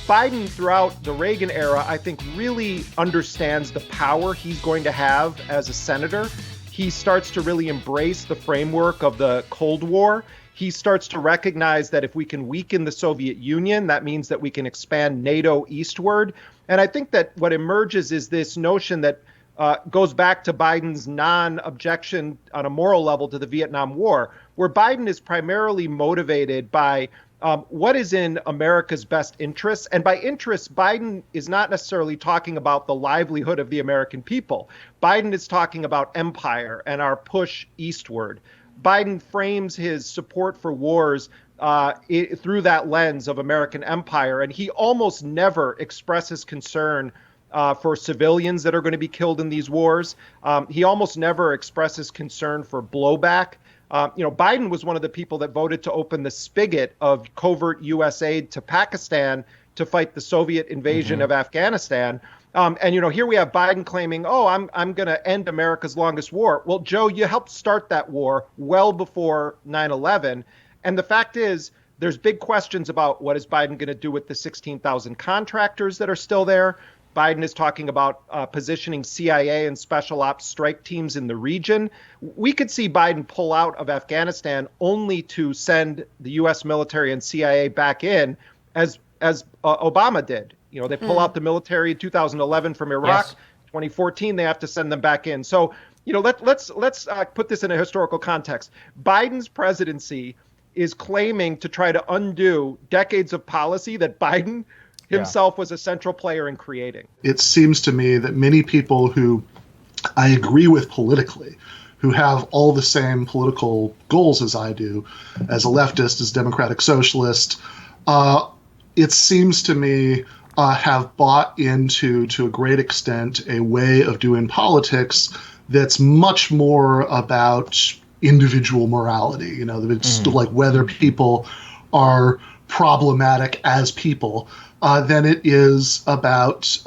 Biden, throughout the Reagan era, I think really understands the power he's going to have as a senator. He starts to really embrace the framework of the Cold War. He starts to recognize that if we can weaken the Soviet Union, that means that we can expand NATO eastward. And I think that what emerges is this notion that goes back to Biden's non-objection on a moral level to the Vietnam War, where Biden is primarily motivated by what is in America's best interests. And by interests, Biden is not necessarily talking about the livelihood of the American people. Biden is talking about empire and our push eastward. Biden frames his support for wars through that lens of American empire. And he almost never expresses concern for civilians that are going to be killed in these wars. He almost never expresses concern for blowback. Biden was one of the people that voted to open the spigot of covert U.S. aid to Pakistan to fight the Soviet invasion of Afghanistan. Here we have Biden claiming, I'm going to end America's longest war. Well, Joe, you helped start that war well before 9/11. And the fact is, there's big questions about what is Biden going to do with the 16,000 contractors that are still there. Biden is talking about positioning CIA and special ops strike teams in the region. We could see Biden pull out of Afghanistan only to send the U.S. military and CIA back in, as Obama did. They pull out the military in 2011 from Iraq. Yes. 2014, they have to send them back in. So, let's put this in a historical context. Biden's presidency is claiming to try to undo decades of policy that Biden himself was a central player in creating. It seems to me that many people who I agree with politically, who have all the same political goals as I do, as a leftist, as democratic socialist, it seems to me have bought into, to a great extent, a way of doing politics that's much more about individual morality. It's like whether people are problematic as people, than it is about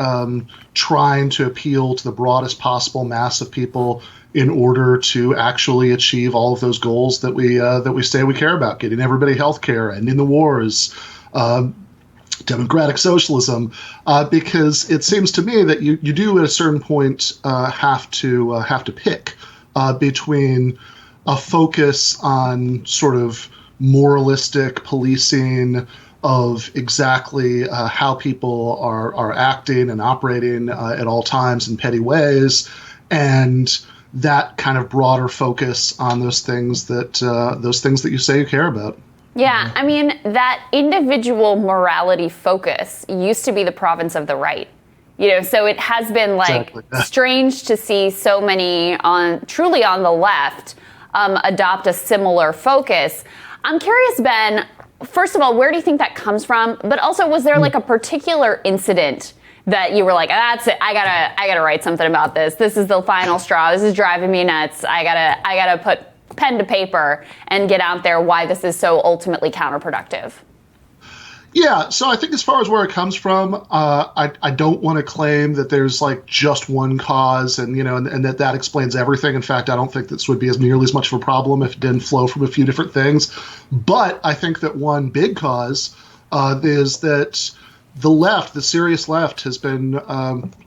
trying to appeal to the broadest possible mass of people in order to actually achieve all of those goals that we say we care about: getting everybody health care, ending the wars, democratic socialism. Because it seems to me that you do at a certain point have to pick between a focus on sort of moralistic policing of exactly how people are acting and operating at all times in petty ways, and that kind of broader focus on those things that you say you care about. Yeah, I mean, that individual morality focus used to be the province of the right. So it has been strange to see so many truly on the left adopt a similar focus. I'm curious, Ben, first of all, where do you think that comes from? But also, was there a particular incident that you were like, that's it, I gotta write something about this. This is the final straw. This is driving me nuts. I gotta put pen to paper and get out there why this is so ultimately counterproductive. Yeah, so I think as far as where it comes from, I don't want to claim that there's just one cause and that explains everything. In fact, I don't think this would be nearly as much of a problem if it didn't flow from a few different things. But I think that one big cause is that the left, the serious left, has been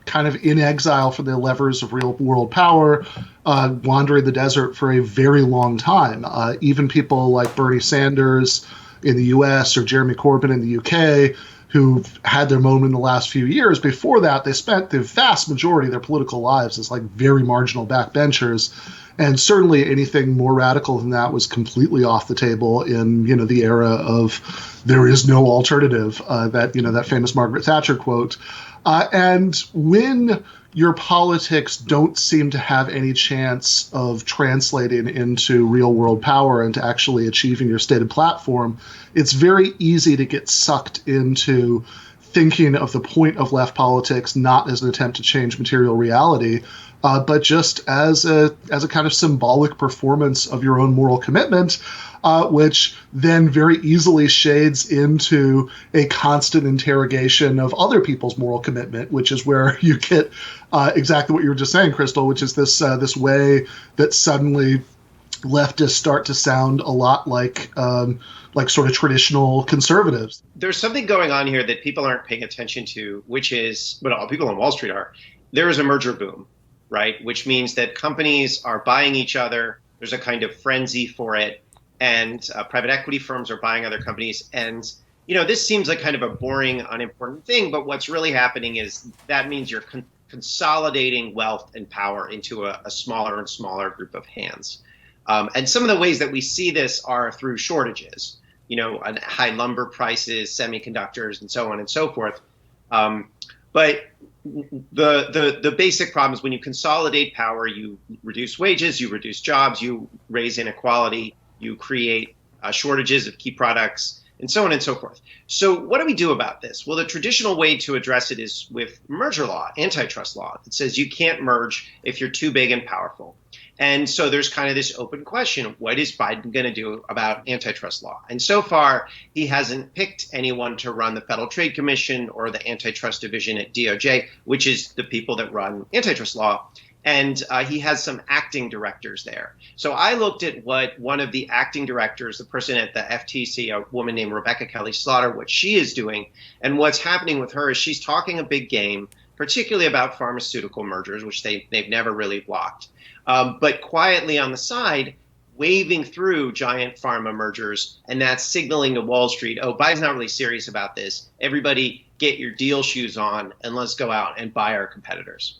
kind of in exile from the levers of real world power, wandering the desert for a very long time. Even people like Bernie Sanders in the U.S. or Jeremy Corbyn in the U.K., who've had their moment in the last few years. Before that, they spent the vast majority of their political lives as very marginal backbenchers. And certainly anything more radical than that was completely off the table in, the era of there is no alternative, that famous Margaret Thatcher quote. And when your politics don't seem to have any chance of translating into real world power and to actually achieving your stated platform, it's very easy to get sucked into thinking of the point of left politics not as an attempt to change material reality, but just as a kind of symbolic performance of your own moral commitment, which then very easily shades into a constant interrogation of other people's moral commitment, which is where you get exactly what you were just saying, Krystal, which is this way that suddenly leftists start to sound a lot like sort of traditional conservatives. There's something going on here that people aren't paying attention to, which is, but all people on Wall Street are. There is a merger boom, right? Which means that companies are buying each other. There's a kind of frenzy for it, and private equity firms are buying other companies. And this seems like kind of a boring, unimportant thing, but what's really happening is that means you're consolidating wealth and power into a smaller and smaller group of hands. And some of the ways that we see this are through shortages, high lumber prices, semiconductors, and so on and so forth. But the basic problem is when you consolidate power, you reduce wages, you reduce jobs, you raise inequality, you create shortages of key products, and so on and so forth. So what do we do about this? Well, the traditional way to address it is with merger law, antitrust law. It says you can't merge if you're too big and powerful. And so there's kind of this open question, what is Biden going to do about antitrust law? And so far, he hasn't picked anyone to run the Federal Trade Commission or the antitrust division at DOJ, which is the people that run antitrust law. And he has some acting directors there. So I looked at what one of the acting directors, the person at the FTC, a woman named Rebecca Kelly Slaughter, what she is doing. And what's happening with her is she's talking a big game, particularly about pharmaceutical mergers, which they've never really blocked. But quietly on the side, waving through giant pharma mergers, and that's signaling to Wall Street, oh, Biden's not really serious about this. Everybody get your deal shoes on and let's go out and buy our competitors.